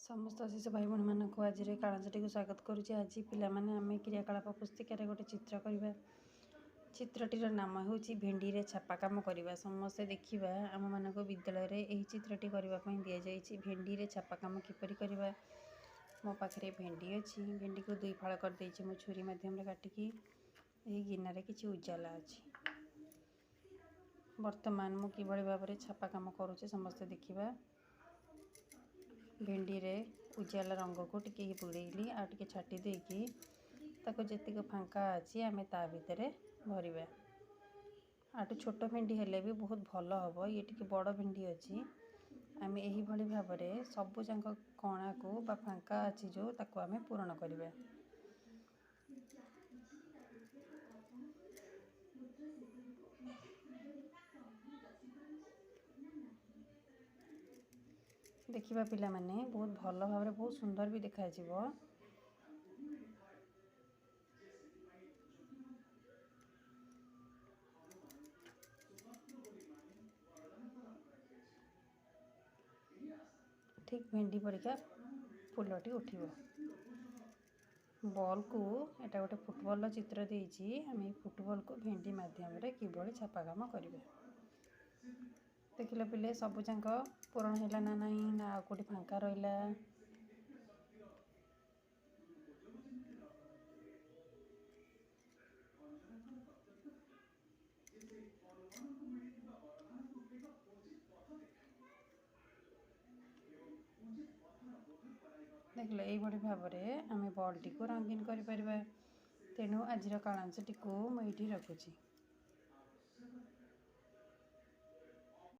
समस्त शिशु भाई भौणी मानक आज कालांजटी को स्वागत करुचे। आज पिलामाने आमे क्रियाकलाप पुस्तिकार गोटे चित्र करवा। चित्रटीर नाम हूँ भेंडी रे छापा काम करवा। समस्ते देखा आम मानक विद्यालय यही चित्रटी करने दि जाइए। भेंडी रे छापा काम किपरि करवा। मो पाखे भेंडी अच्छी। भेंडी को दुई फाड़ कर देछि मो छुरी मध्यम काटिकी। यही गिनारे किछि उजाला अच्छी। वर्तमान मु किभଳି भाबरे छापा काम करूचे समस्ते देखिबा। भेंडी रे उजाला रंग को टिके बुड़ेली आ टिके छाटी देकी ताको जेतिक फांका अच्छी आमे ता भितरे भरिबा। आटू छोट भेंडी हेले भी बहुत भल हम। ये टिके बड़ भेंडी अच्छी आमे एही भली भाबरे सबु जांक कणा को बा फांका अच्छी जो ताको आमे पूरण करबा। देखिबा पिला माने बहुत भल भाबरे बहुत सुंदर भी देखा जिवो। ठीक भेंडी परिका फुलटी उठिबो। बॉल को एटा गोटे फुटबॉल चित्र देइछि। आमे फुटबॉल को भेंडी माध्यम रे किभଳି छापा काम करिवे। देखिले पिले सबु जांक पूरण हैला ना नहीं ना कोठी फांका रहिला। देखिले यही भली भाबरे आमे बॉल टी को रंगीन करि परिबा। तेणु आजिर कालांश टी को मैं एठी रखुछि।